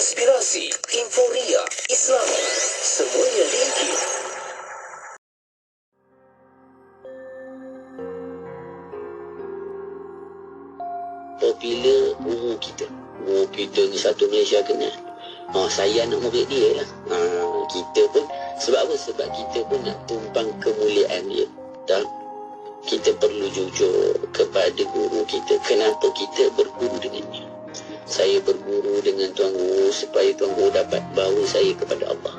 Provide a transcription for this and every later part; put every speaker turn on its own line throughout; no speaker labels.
inspirasi, euforia, Islami, semuanya linki.
Bila guru kita ni satu Malaysia kenal, saya nak murid dia lah. Kita pun sebab apa? Sebab kita pun nak tumpang kemuliaan dia. Tak? Kita perlu jujur kepada guru kita. Kenapa kita berguru dengannya? Saya berguru dengan Tuan Guru supaya Tuan Guru dapat bawa saya kepada Allah,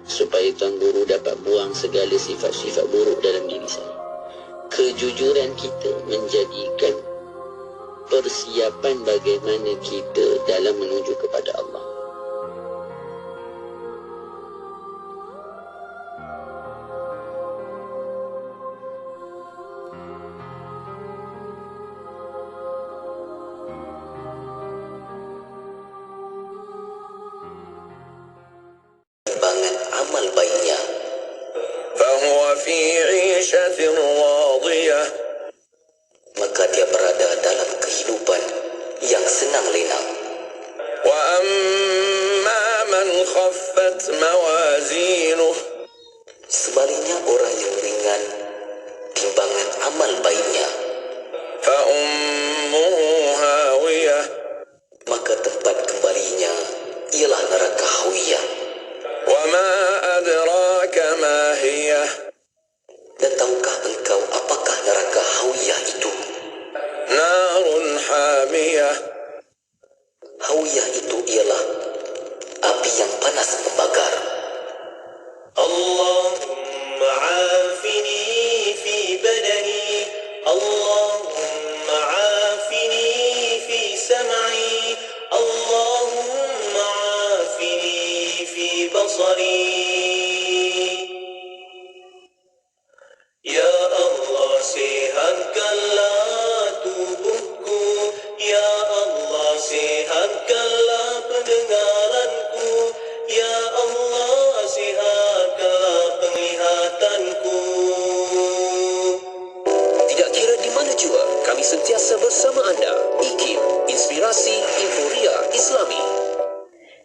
supaya Tuan Guru dapat buang segala sifat-sifat buruk dalam diri saya. Kejujuran kita menjadikan persiapan bagaimana kita dalam menuju kepada Allah.
Timbangan amal baiknya.
فهو في عيشة راضية.
Maka dia berada dalam kehidupan yang senang lenang.
وأما من خفت موازينه.
Sebaliknya orang yang ringan timbangan amal baiknya,
فأمه هاوية.
maka tempat kembalinya ialah neraka hawiyah.
وما أدراك ما هي.
Dan tahukah engkau apakah neraka hawiyah itu?
نار حامية.
Hawiyah itu ialah api yang panas membakar. Allahumma afini fi badani, Allahumma afini fi sam'i, Allahumma afini fi basari. Ya Allah, sihatkanlah tubuhku. Ya Allah, sihatkanlah pendengaranku. Ya Allah, sihatkanlah penglihatanku. Tidak kira di mana jua, kami sentiasa bersama anda. IKIM, Inspirasi Euforia Islami.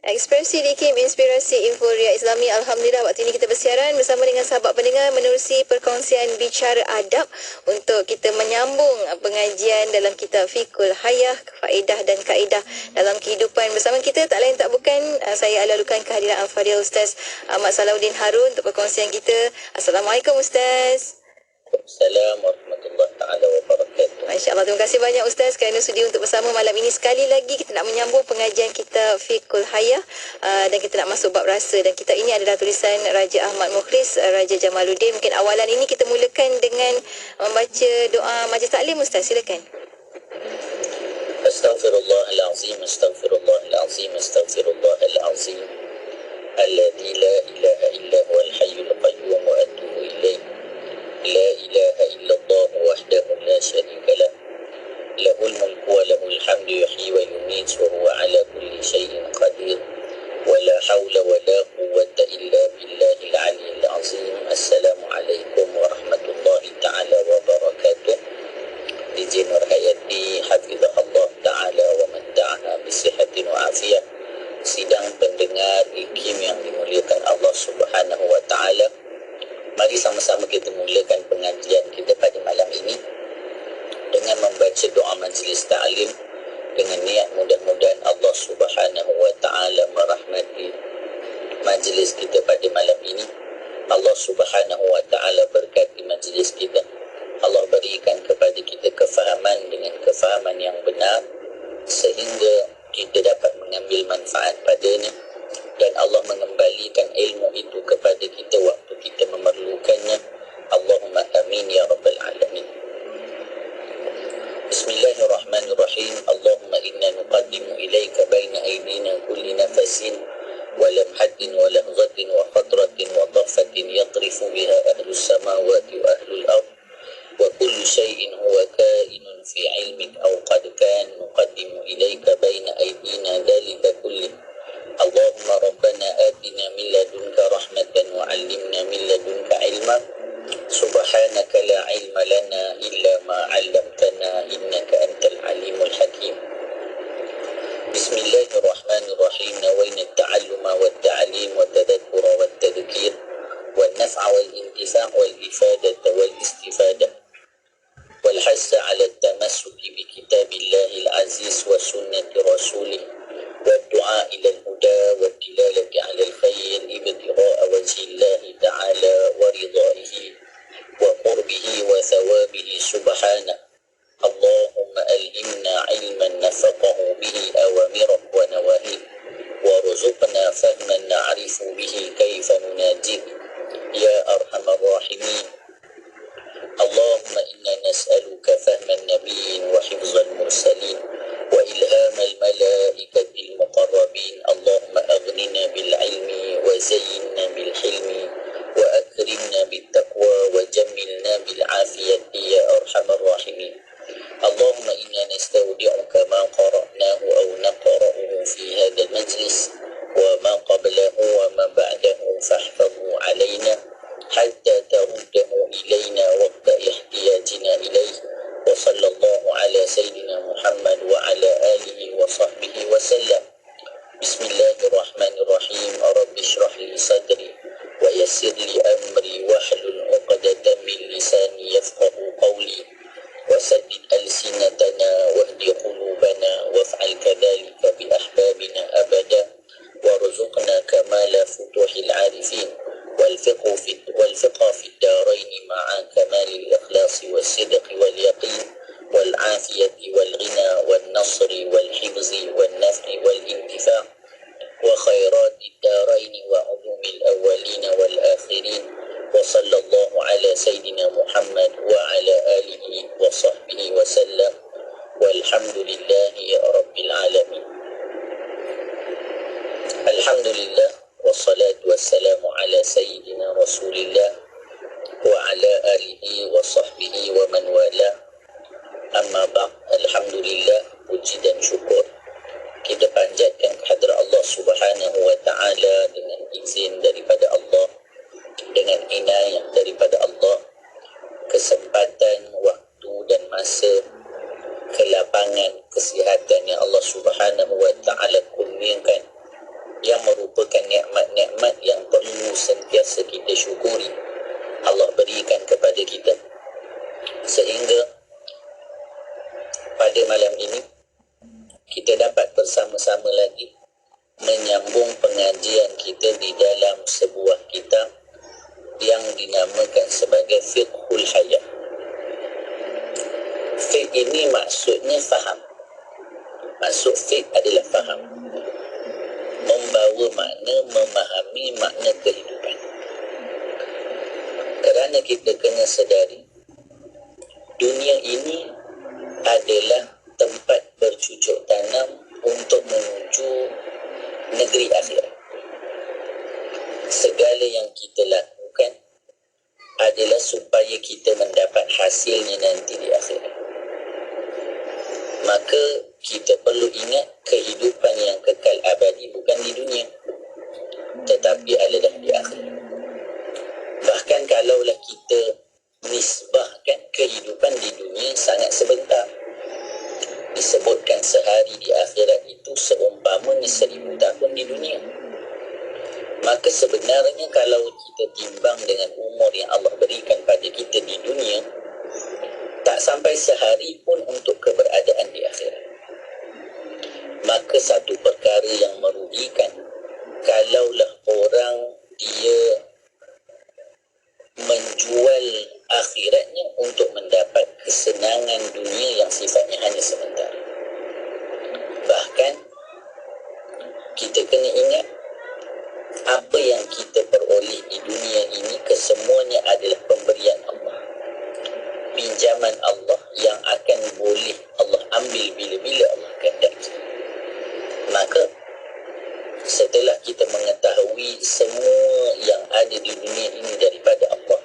Ekspresi DKIM Inspirasi Euforia Islami. Alhamdulillah, waktu ini kita bersiaran bersama dengan sahabat pendengar menerusi perkongsian bicara adab untuk kita menyambung pengajian dalam kitab Fiqhul Hayah, faedah dan kaedah dalam kehidupan. Bersama kita tak lain tak bukan, saya lalukan kehadiran Al-Fadhil Ustaz Ahmad Salahuddin Harun untuk perkongsian kita. Assalamualaikum Ustaz.
Assalamualaikum warahmatullahi taala wabarakatuh.
Masya-Allah, terima kasih banyak Ustaz kerana sudi untuk bersama malam ini. Sekali lagi kita nak menyambung pengajian kita Fiqhul Hayah dan kita nak masuk bab rasa, dan kitab ini adalah tulisan Raja Ahmad Mukhlis, Raja Jamaluddin. Mungkin awalan ini kita mulakan dengan membaca doa majlis taklim. Ustaz, silakan.
Astaghfirullahalazim, astaghfirullahalazim, astaghfirullahalazim. Alladzi la ilaha illa huwal hayyul qayyum wa atubu ilaih. La ilaha illallah wahdahu la syarika lah. Lahul mulku wa lahul hamdu yuhyi wa yumiit wa huwa ala kulli syai'in qadir. Wa la hawla wa la quwwata illa billahil aliyyil azim. Assalamualaikum warahmatullahi taala wabarakatuh. Izin warahayati hafizahullah taala wa matta'ana bisihatin wa afiyah. Sidang pendengar IKIM yang dimuliakan Allah Subhanahu wa taala. Mari sama-sama kita mulakan pengajian kita pada malam ini dengan membaca doa majlis ta'lim dengan niat mudah-mudahan Allah Subhanahu wa taala merahmati majlis kita pada malam ini. Allah Subhanahu wa taala berkati majlis kita. Allah berikan kepada kita kefahaman dengan kefahaman yang benar sehingga kita dapat mengambil manfaat padanya, dan Allah mengembalikan ilmu itu kepada kita waktu kita memerlukannya. Allahumma amin ya rabbal alamin. Bismillahirrahmanirrahim. Allahumma inna nuqaddimu ilaika baina aydina kulli nafasin wa lamhatin wa lahzatin wa khatratin wa tarfatin yatrifu biha ahlus samawati wa ahlul ard wa kullu shay'in huwa kainun fi ilmik aw qad kan nuqaddimu ilaika baina aydina dhalika kulli. Allahumma rabbana atina min ladunka rahmatan wa 'allimna min ladunka ilma. Subhanaka la ilma lana illa ma 'allamtana innaka antal alimul hakim. Bismillahirrahmanirrahim. الرحيم نوينا التعلم والتعليم والتذكر والتذكير والنفع والانتفاع والإفادة والاستفادة والحث على التمسك بكتاب الله العزيز وسنة رسوله والدعاء إلى الهدى والدلالة على الخير ابتغاء وجه الله تعالى ورضائه وقربه وثوابه سبحانه. اللهم ألهمنا علما نفقه به أوامرك ونواهيك وارزقنا فهما نعرف به كيف نناديك يا أرحم الراحمين. اللهم إنا نسألك فهم النبيين وحفظ المرسلين وإلهام الملائكة المقربين. اللهم أغننا بالعلم وزينا بالحلم وأكرمنا بالتقوى وجملنا بالعافية يا أرحم الراحمين. اللهم إنا نستودعك ما قرأناه أو نقرأه في هذا المجلس وما قبله وما بعده فاحفظه علينا حتى ترده إلينا وقت احتياجنا إليه. وصلى الله على سيدنا محمد وعلى آله وصحبه وسلم. بسم الله الرحمن الرحيم. رب اشرح لي صدري ويسر لي أمري واحلل عقدة من لساني يفقه قولي وسدد ألسنتنا واهد قلوبنا وافعل كذلك بأحبابنا أبدا وارزقنا كمال فتوح العارفين والفقه في الدارين مع كمال الإخلاص والصدق واليقين والعافية والغنى والنصر والحفظ والنفع والانتفاع وخيرات الدارين وعلوم الأولين والآخرين. وصلى الله على سيدنا محمد وعلى آله وصحبه وسلم والحمد لله رب العالمين. الحمد لله والصلاة والسلام على سيدنا رسول الله وعلى آله وصحبه ومن والاه. Amma ba'd. Alhamdulillah, puji dan syukur kita panjatkan kehadrat Allah Subhanahu wa taala dengan izin daripada Allah, dengan inayah daripada Allah, kesempatan, waktu dan masa, kelapangan, kesihatan yang Allah Subhanahu wa taala kurniakan, yang merupakan nikmat-nikmat yang perlu sentiasa kita syukuri Allah berikan kepada kita, sehingga pada malam ini kita dapat bersama-sama lagi menyambung pengajian kita di dalam sebuah kitab yang dinamakan sebagai Fiqhul Hayat. Fiqh ini maksudnya faham. Maksud fiqh adalah faham, membawa makna, memahami makna kehidupan. Kerana kita kena sedari dunia ini adalah tempat bercucuk tanam untuk menuju negeri akhirat. Segala yang kita lakukan adalah supaya kita mendapat hasilnya nanti di akhirat. Maka kita perlu ingat kehidupan yang kekal abadi bukan di dunia, tetapi adalah di akhirat. Bahkan kalaulah kita nisbahkan kehidupan di dunia sangat sebentar, disebutkan sehari di akhirat itu seumpamanya 1000 tahun di dunia, maka sebenarnya kalau kita timbang dengan umur yang Allah berikan pada kita di dunia, tak sampai sehari pun untuk keberadaan di akhirat. Maka satu perkara yang merugikan kalaulah orang dia menjual akhiratnya untuk mendapat kesenangan dunia yang sifatnya hanya sementara. Bahkan kita kena ingat apa yang kita peroleh di dunia ini kesemuanya adalah pemberian Allah, pinjaman Allah yang akan boleh Allah ambil bila-bila Allah kehendaki. Maka setelah kita mengetahui semua yang ada di dunia ini daripada Allah,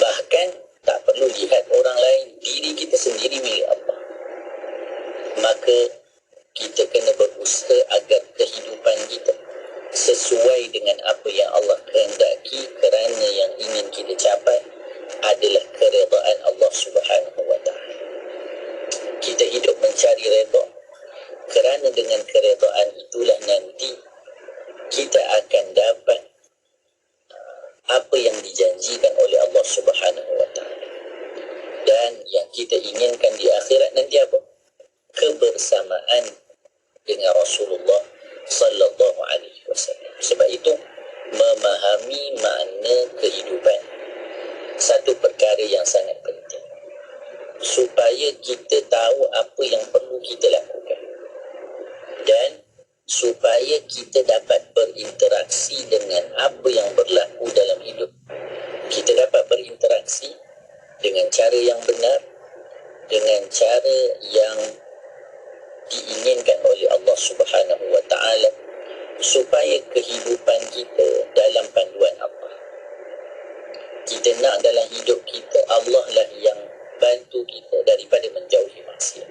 bahkan tak perlu lihat orang lain, diri kita sendiri milik Allah, maka kita kena berusaha agar kehidupan Kerana dengan keredaan itulah nanti kita akan dapat apa yang dijanjikan oleh Allah Subhanahu wa taala. Dan yang kita inginkan di akhirat nanti apa? Kebersamaan dengan Rasulullah sallallahu alaihi wasallam. Sebab itu memahami makna kehidupan satu perkara yang sangat penting, supaya kita tahu apa yang perlu kita lakukan dan supaya kita dapat berinteraksi dengan apa yang berlaku dalam hidup. Kita dapat berinteraksi dengan cara yang benar, dengan cara yang diinginkan oleh Allah Subhanahu wa taala, supaya kehidupan kita dalam panduan Allah. Kita nak dalam hidup kita Allah lah yang bantu kita daripada menjauhi maksiat.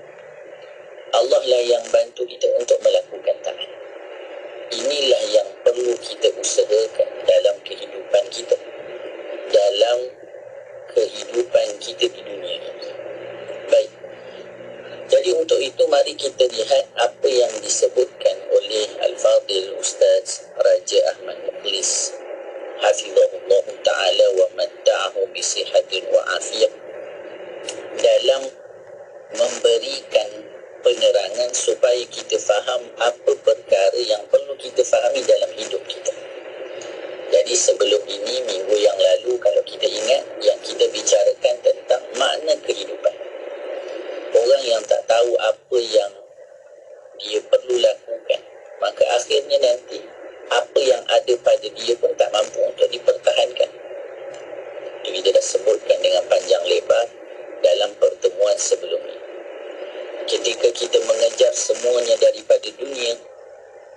Allah lah yang bantu kita untuk melakukan taat. Inilah yang perlu kita usahakan dalam kehidupan kita, dalam kehidupan kita di dunia ini. Baik. Jadi untuk itu mari kita lihat apa yang disebutkan oleh Al-Fadhil Ustaz Raja Ahmad Mukhlis hafizahullah ta'ala wa matta'ahu bisihatin wa afiyah, dalam memberikan penerangan supaya kita faham apa perkara yang perlu kita fahami dalam hidup kita. Jadi sebelum ini, minggu yang lalu kalau kita ingat, yang kita bicarakan tentang makna kehidupan. Orang yang tak tahu apa yang dia perlu lakukan, maka akhirnya nanti apa yang ada pada dia pun tak mampu untuk dipertahankan. Itu kita dah sebutkan dengan panjang lebar dalam pertemuan sebelum ini. Ketika kita mengejar semuanya daripada dunia,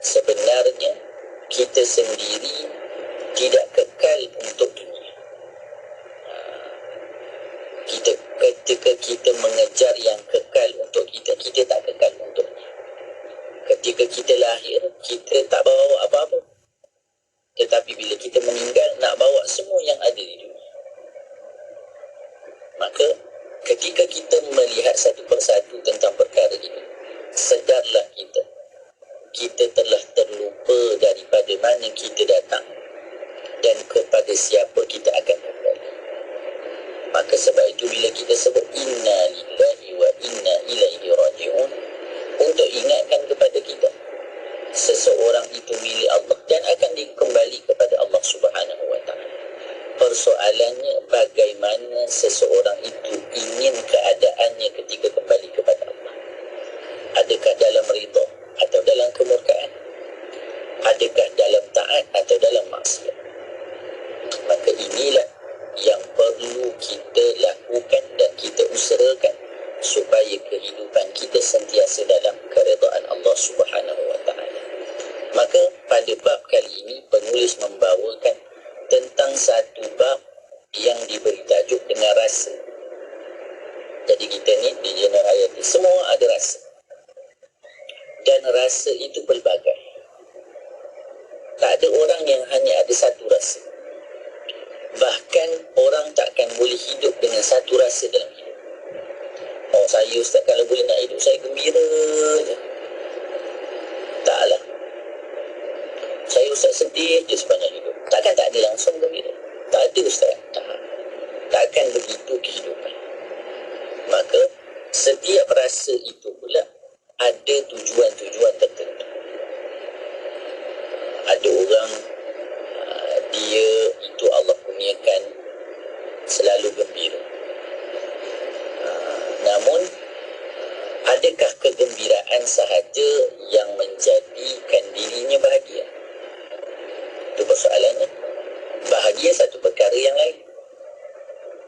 sebenarnya kita sendiri tidak kekal untuk dunia. Ketika kita mengejar yang kekal untuk kita, kita tak kekal untuknya. Ketika kita lahir, kita tak bawa apa-apa. Tetapi bila kita meninggal, nak bawa semua yang ada di dunia. Maka ketika kita melihat satu persatu tentang perkara ini, sedarlah kita telah terlupa daripada mana kita datang dan kepada siapa kita akan kembali. Maka sebab itu bila kita sebut inna lillahi wa inna ilaihi raji'un, untuk ingatkan kepada kita seseorang itu milik Allah dan akan dikembali kepada Allah Subhanahu wa taala. Persoalannya bagaimana seseorang itu ingin keadaannya ketika kembali kepada Allah. Adakah dalam ridha atau dalam kemurkaan? Adakah dalam taat atau dalam maksiat? Maka inilah yang perlu kita lakukan dan kita usahakan supaya kehidupan kita sentiasa dalam keredaan Allah Subhanahu wa taala. Maka pada bab kali ini penulis membawakan tentang satu bab yang diberi tajuk dengan rasa. Jadi kita ni di General Hayati semua ada rasa. Dan rasa itu pelbagai. Tak ada orang yang hanya ada satu rasa. Bahkan orang takkan boleh hidup dengan satu rasa dalam hidup. Oh, saya Ustaz kalau boleh nak hidup saya gembira je. Taklah. Saya Ustaz sedih je sepanjang hidup. Takkan tak ada langsung gembira. Tak ada Ustaz. Takkan begitu kehidupan. Maka setiap rasa itu pula ada tujuan-tujuan tertentu. Ada orang dia itu Allah kurniakan selalu gembira. Namun adakah kegembiraan sahaja yang menjadikan dirinya bahagia? Itu persoalannya. Bahagia satu perkara yang lain.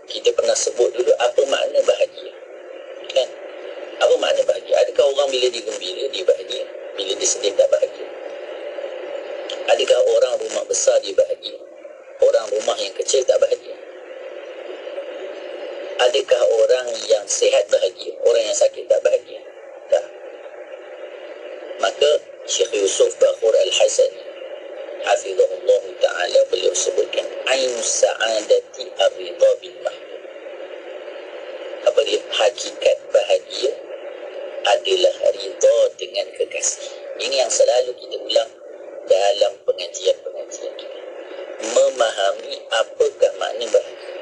Kita pernah sebut dulu apa makna bahagia. Kan? Apa makna bahagia? Adakah orang bila dia gembira, dia bahagia? Bila dia sedih, tak bahagia? Adakah orang rumah besar dia bahagia? Orang rumah yang kecil tak bahagia? Adakah orang yang sihat bahagia? Orang yang sakit tak bahagia? Tak. Maka Syekh Yusuf Bakhur Al-Hasani hafizahullah ta'ala beliau sebutkan ainus sa'adati ar-ridha bil mahmud. Apa dia? Hakikat bahagia adalah ridha dengan kekasih. Ini yang selalu kita ulang dalam pengajian-pengajian kita. Memahami apakah makna bahagia.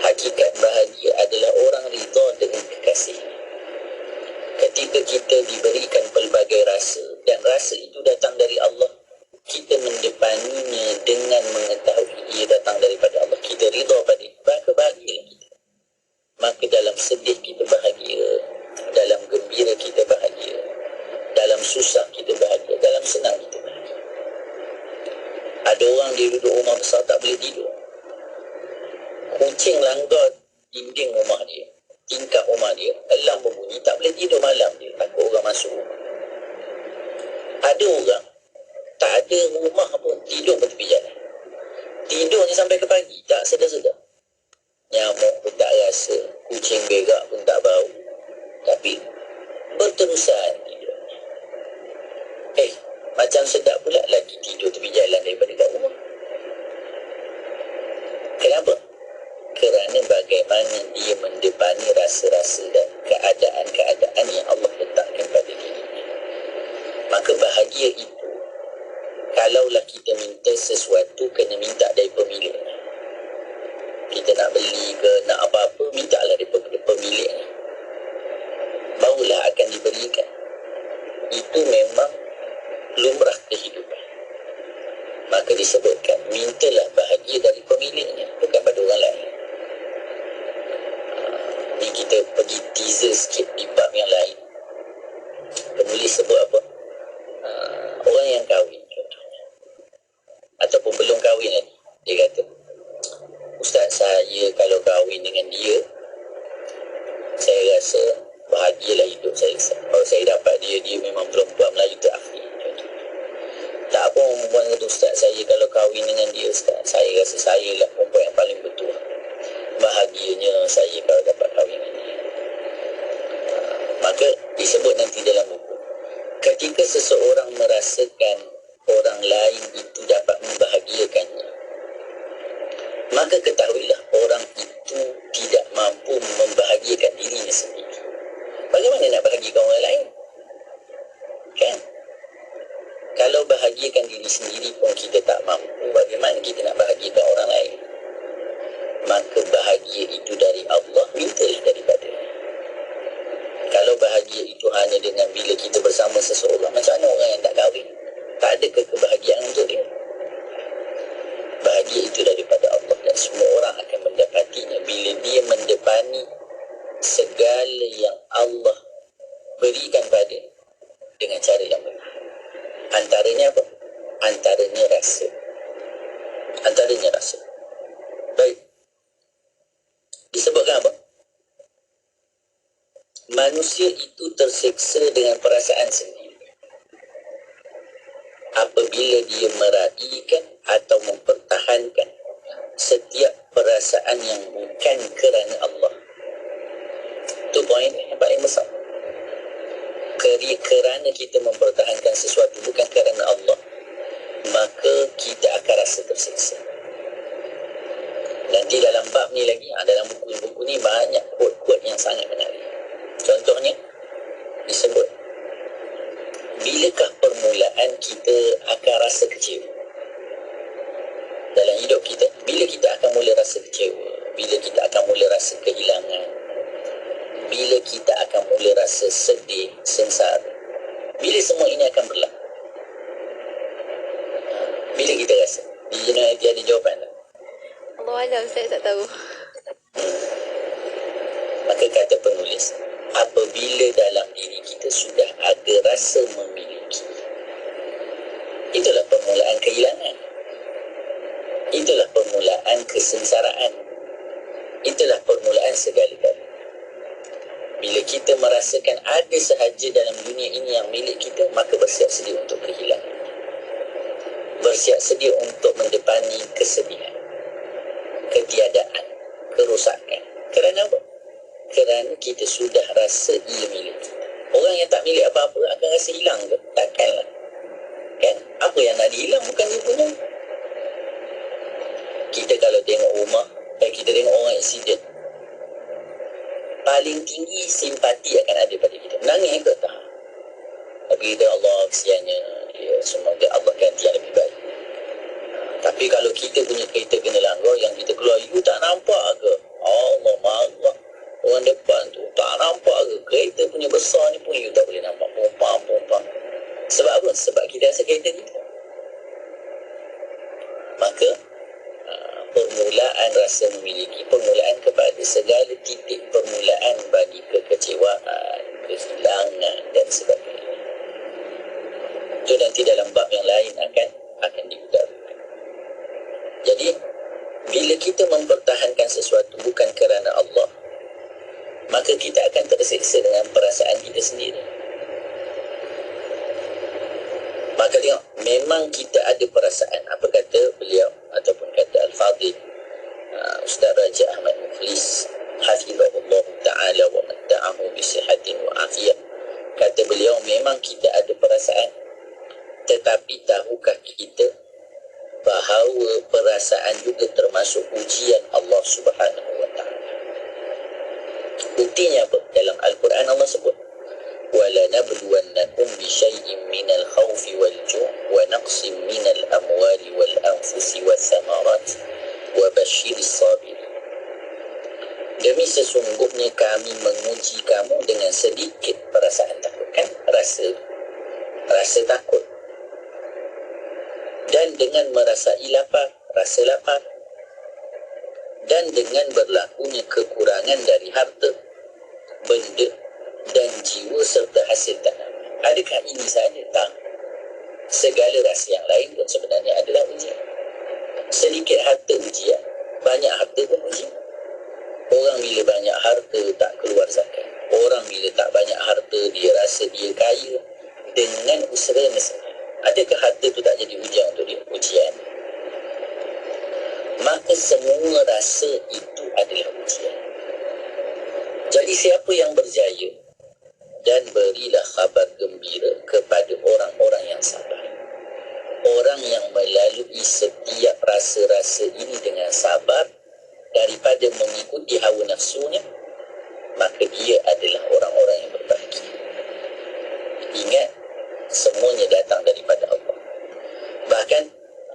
Hakikat bahagia adalah orang ridha dengan kekasih. Ketika kita diberikan pelbagai rasa dan rasa itu datang dari Allah, kita mendepaninya dengan mengetahui ia datang daripada Allah. Kita ridha pada maka bahagia kita. Maka dalam sedih kita bahagia, dalam gembira kita bahagia, dalam susah kita bahagia, dalam senang kita bahagia. Ada orang dia duduk rumah besar tak boleh tidur. Kucing langgar dinding rumah dia, tingkap rumah dia, alarm berbunyi, tak boleh tidur malam dia, takut orang masuk rumah. Ada orang tak ada rumah pun, tidur pun tepi jalan. Tidurnya sampai ke pagi, tak sedar-sedar. Nyamuk pun tak rasa, kucing berak pun tak bau, tapi berterusan tidur. Macam sedap pula lagi tidur tepi jalan daripada kat rumah. Kenapa? Kerana bagaimana dia mendepani rasa-rasa dan keadaan-keadaan yang Allah letakkan pada dirinya. Maka bahagia itu, kalaulah kita minta sesuatu, kena minta dari pemiliknya. Kita nak beli ke, nak apa-apa, mintalah daripada pemiliknya. Barulah akan diberikan. Itu memang lumrah kehidupan. Maka disebutkan, mintalah bahagia dari pemiliknya, bukan pada orang lain. Ni kita pergi teaser sikit di bab yang lain. Penulis sebut apa? Orang yang kahwin contohnya, ataupun belum kahwin lagi, dia kata, Ustaz, saya kalau kahwin dengan dia, saya rasa bahagialah hidup saya. Kalau saya dapat dia memang perempuan Melayu terakhir. Tak apa perempuan kata, Ustaz, saya kalau kahwin dengan dia, Ustaz, saya rasa saya lah perempuan yang paling betul. Bahagianya saya kalau dapat kahwin dengan dia. Maka disebut nanti dalam buku, ketika seseorang merasakan orang lain itu dapat membahagiakannya, maka ketahuilah orang itu tidak mampu membahagiakan dirinya sendiri. Bagaimana nak bahagiakan orang lain? Kan? Kalau bahagiakan diri sendiri pun kita tak mampu, bagaimana kita nak bahagiakan orang lain? Maka bahagia itu dari Allah, mintalah daripada. Kalau bahagia itu hanya dengan bila kita bersama seseorang, macam mana orang yang tak kahwin? Tak ada kebahagiaan untuk dia. Bahagia itu daripada Allah, dan semua orang akan mendapatinya bila dia mendepani segala yang Allah berikan pada dengan cara yang benar. Antaranya apa? Antaranya rasa. Baik. Disebutkan apa? Manusia itu tersiksa dengan perasaan sendiri apabila dia meraihkan atau mempertahankan setiap perasaan yang bukan kerana Allah. Itu poin yang paling besar. Kerana kita mempertahankan sesuatu bukan kerana Allah, maka kita akan rasa tersiksa. Nanti dalam bab ni lagi, dalam buku ni banyak quote-quote yang sangat menarik. Contohnya disebut, bilakah permulaan kita akan rasa kecewa dalam hidup kita? Bila kita akan mula rasa kecewa? Bila kita akan mula rasa kehilangan? Bila kita akan mula rasa sedih, sengsara? Bila semua ini akan berlaku? Bila kita rasa? Di Junaidi ada jawapan tak?
Allah Alam, saya tak tahu.
Maka kata penulis, apabila dalam diri kita sudah ada rasa memiliki, itulah permulaan kehilangan. Itulah permulaan kesengsaraan. Itulah permulaan segala-galanya. Bila kita merasakan ada sahaja dalam dunia ini yang milik kita, maka bersiap sedia untuk kehilangan. Bersiap sedia untuk mendepani kesedihan, ketiadaan, kerosakan. Kerana apa? Kerana kita sudah rasa ia milik kita. Orang yang tak milik apa-apa akan rasa hilang ke? Takkanlah. Kan? Apa yang nak dihilang bukan dia punya. Kita kalau tengok rumah, kita tengok orang aksiden, paling tinggi simpati akan ada pada kita. Menangis ke tak? Tapi kita Allah kesiannya, ya, semoga Allah ganti yang lebih baik. Tapi kalau kita punya kereta kena langgar, yang kita keluar, you tak nampak ke? Allah marah. Orang depan tu tak nampak ke? Kereta punya besar ni pun you tak boleh nampak. Pompang. Sebab apa? Sebab kita rasa kereta kita. Maka permulaan rasa memiliki, permulaan kepada segala titik permulaan bagi kekecewaan, kehilangan dan sebagainya. Itu nanti dalam bab yang lain akan diutarakan. Jadi bila kita mempertahankan sesuatu bukan kerana Allah, maka kita akan tersiksa dengan perasaan kita sendiri. Maka tengok, memang kita ada perasaan. Apa kata beliau ataupun kata Al-Fadhil Ustaz Raja Ahmad Muflis hafizahullah ta'ala wa matta'ahu bisihatin wa afiyah. Kata beliau, memang kita ada perasaan, tetapi tahukah kita bahawa perasaan juga termasuk ujian Allah Subhanahu wa ta'ala. Buktinya apa? Dalam Al-Quran Allah sebut, وَلَنَبْلُوَنَّكُمْ بِشَيْءٍ مِّنَ الْخَوْفِ وَالْجُوعِ وَنَقْصٍ مِّنَ الْأَمْوَالِ وَالْأَنفُسِ وَالثَّمَرَاتِ وَبَشِّرِ الصَّابِرِينَ. Demi sesungguhnya kami menguji kamu dengan sedikit perasaan takut. Kan rasa takut. Dan dengan merasai lapar, rasa lapar. Dan dengan berlakunya kekurangan dari harta, benda dan jiwa serta hasil tanam. Adakah ini sahaja? Tak. Segala rasa yang lain pun sebenarnya adalah ujian. Sedikit harta ujian, banyak harta pun ujian. Orang bila banyak harta tak keluar zakat. Orang bila tak banyak harta dia rasa dia kaya dengan usaha sendiri. Adakah harta tu tak jadi ujian untuk dia? Ujian. Maka semua rasa itu adalah ujian. Jadi siapa yang berjaya, dan berilah khabar gembira kepada orang-orang yang sabar. Orang yang melalui setiap rasa-rasa ini dengan sabar daripada mengikuti hawa nafsunya, maka dia adalah orang-orang yang berbahagia. Ingat, semuanya datang daripada Allah. Bahkan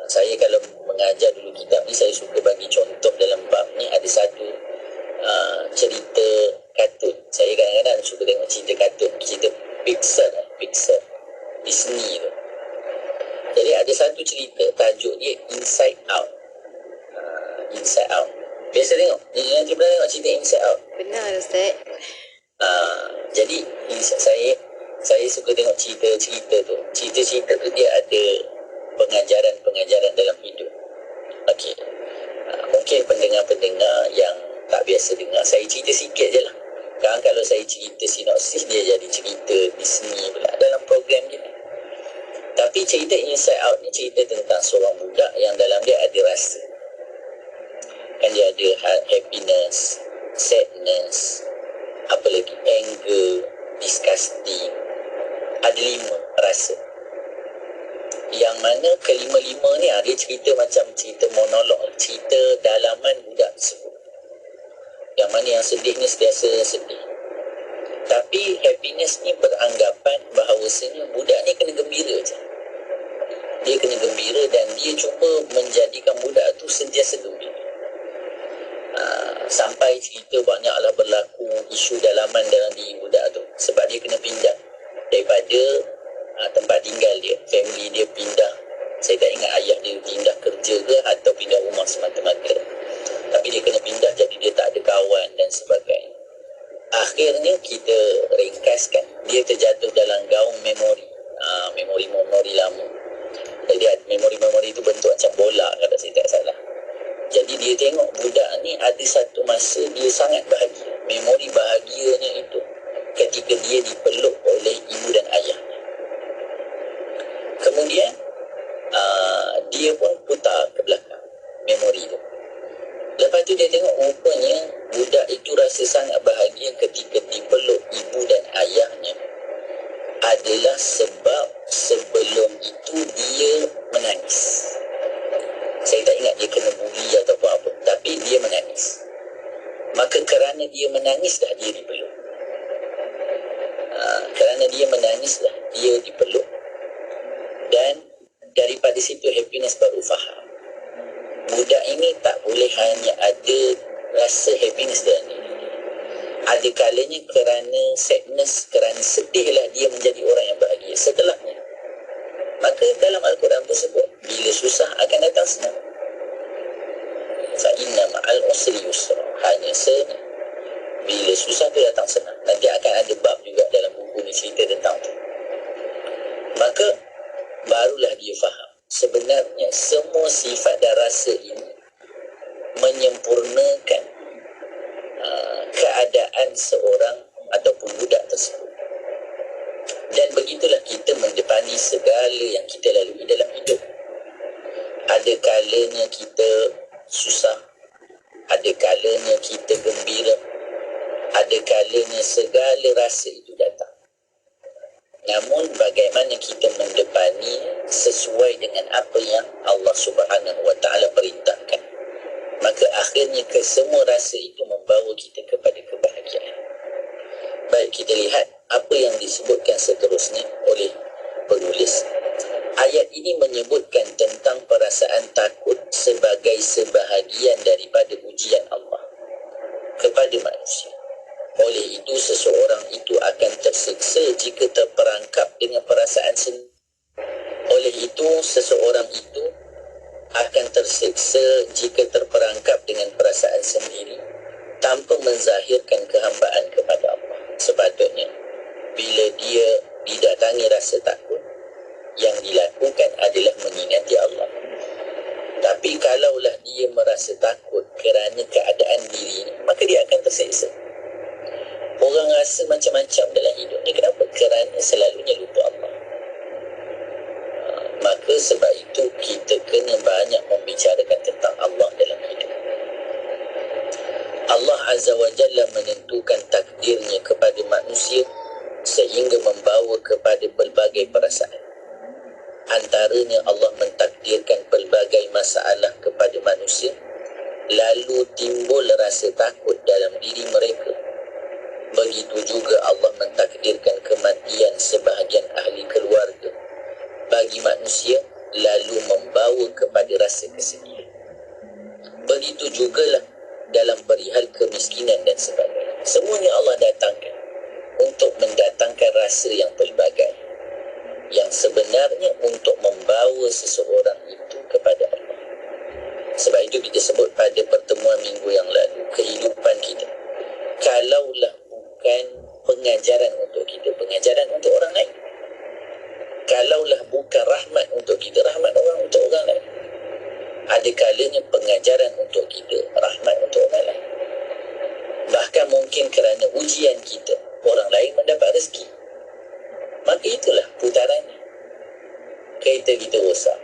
saya kalau mengajar dulu kitab ni, saya suka bagi contoh dalam bab ni. Ada satu cerita kartun. Saya kadang-kadang suka tengok cerita kartun, cerita Pixar Disney tu. Jadi ada satu cerita tajuk dia Inside Out. Inside Out. Biasa tengok? Nanti pernah tengok cerita Inside Out?
Benar Ustaz.
Jadi saya suka tengok cerita tu. Cerita tu dia ada pengajaran dalam hidup. Okey. Mungkin pendengar-pendengar yang tak biasa dengar, saya cerita sikit je lah. Kan kalau saya cerita sinopsis, dia jadi cerita Disney pula dalam program kita. Tapi cerita Inside Out ni cerita tentang seorang budak yang dalam dia ada rasa. Kan dia ada happiness, sadness, apa lagi, anger, disgusting. Ada 5 rasa. Yang mana kelima-lima ni dia cerita macam cerita monolog, cerita dalaman budak tersebut. Yang mana yang sedih ni sentiasa sedih. Tapi happiness ni beranggapan bahawasanya budak ni kena gembira je. Dia kena gembira dan dia cuba menjadikan budak tu sentiasa gembira. Sampai cerita banyaklah berlaku isu dalaman dalam diri budak tu. Sebab dia kena pindah daripada tempat tinggal dia, family dia pindah. Saya tak ingat ayah dia pindah kerja ke atau pindah rumah semata-mata. Tapi dia kena pindah, jadi dia tak ada kawan dan sebagainya. Akhirnya kita ringkaskan, dia terjatuh dalam gaung memori. Memori lama. Jadi memori-memori itu bentuk macam bola kalau saya tak salah. Jadi dia tengok budak ni ada satu masa dia sangat bahagia. Memori bahagianya itu ketika dia dipeluk oleh ibu dan ayahnya. Kemudian dia pun putar ke belakang memori itu. Lepas tu dia tengok rupanya budak itu rasa sangat bahagia ketika dipeluk ibu dan ayahnya adalah sebab sebelum itu dia menangis. Saya tak ingat dia kena buli atau apa, tapi dia menangis. maka kerana dia menangislah dia dipeluk. Kerana dia menangislah dia dipeluk, dan daripada situ happiness baru faham. Budak ini tak boleh hanya ada rasa happiness dalam diri. Ada kalanya kerana sadness, kerana sedihlah dia menjadi orang yang bahagia setelahnya. Maka dalam Al-Quran pun sebut, bila susah akan datang senang. Fa inna ma'al usri yusra. Hanya senang. Bila susah tu datang senang. Nanti akan ada bab juga dalam buku ni cerita tentang tu. Maka barulah dia faham, sebenarnya semua sifat dan rasa ini menyempurnakan keadaan seorang ataupun budak tersebut. Dan begitulah kita mendepani segala yang kita lalui dalam hidup. Ada kalanya kita susah, ada kalanya kita gembira, ada kalanya segala rasa itu datang. Namun bagaimana kita mendepani sesuai dengan apa yang Allah Subhanahu wa taala perintahkan, maka akhirnya kesemua rasa itu membawa kita kepada kebahagiaan. Baik, kita lihat apa yang disebutkan seterusnya oleh penulis. Ayat ini menyebutkan tentang perasaan takut sebagai sebahagian daripada ujian Allah kepada manusia. Oleh itu, seseorang itu akan tersiksa jika terperangkap dengan perasaan sendiri. Oleh itu, seseorang itu akan tersiksa jika terperangkap dengan perasaan sendiri tanpa menzahirkan kehambaan kepada Allah. Sepatutnya, bila dia didatangi rasa takut, yang dilakukan adalah mengingati Allah. Tapi kalaulah dia merasa takut kerana keadaan diri, maka dia akan tersiksa. Orang rasa macam-macam dalam hidup ni. Kenapa? Kerana selalunya lupa Allah. Maka sebab itu kita kena banyak membicarakan tentang Allah dalam hidup. Allah Azza wa Jalla menentukan takdirnya kepada manusia sehingga membawa kepada pelbagai perasaan. Antaranya Allah mentakdirkan pelbagai masalah kepada manusia, lalu timbul rasa takut dalam diri mereka. Begitu juga Allah mentakdirkan kematian sebahagian ahli keluarga bagi manusia, lalu membawa kepada rasa kesedihan. Begitu jugalah dalam perihal kemiskinan dan sebagainya. Semuanya Allah datangkan untuk mendatangkan rasa yang pelbagai, yang sebenarnya untuk membawa seseorang itu kepada Allah. Sebab itu kita sebut pada pertemuan minggu yang lalu, kehidupan kita kalaulah bukan pengajaran untuk kita, pengajaran untuk orang lain. Kalaulah bukan rahmat untuk kita, rahmat orang untuk orang lain. Ada kalanya pengajaran untuk kita, rahmat untuk orang lain. Bahkan mungkin kerana ujian kita, orang lain mendapat rezeki. Maka itulah putarannya. Kereta kita rosak,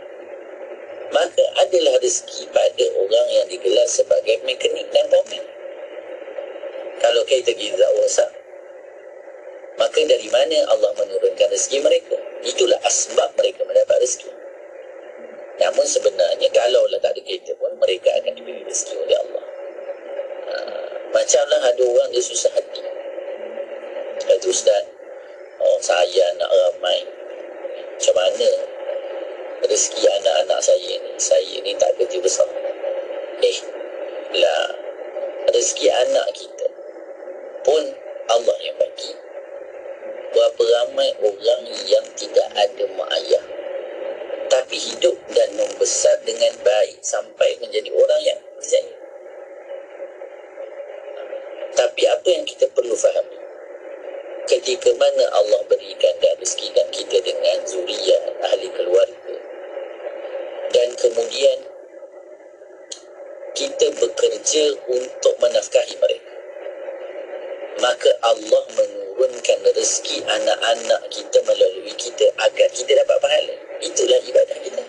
maka adalah rezeki pada orang yang digelar sebagai mekanik dan bawman. Kalau kereta kita rosak, maka dari mana Allah menurunkan rezeki mereka? Itulah asbab mereka mendapat rezeki. Namun sebenarnya kalaulah tak ada kereta pun, mereka akan diberi rezeki oleh Allah. Macamlah ada orang dia susah hati. Kata Ustaz, saya nak ramai, macam mana rezeki anak-anak saya ni tak kerja besar. Rezeki anak kita pun Allah yang bagi. Berapa ramai orang yang tidak ada mak ayah, tapi hidup dan membesar dengan baik sampai menjadi orang yang berjaya. Tapi apa yang kita perlu fahami, ketika mana Allah berikan dan rezekikan kita dengan zuriat, ahli keluarga, dan kemudian kita bekerja untuk menafkahi mereka, maka Allah menurunkan rezeki anak-anak kita melalui kita agar kita dapat pahala. Itulah ibadah kita.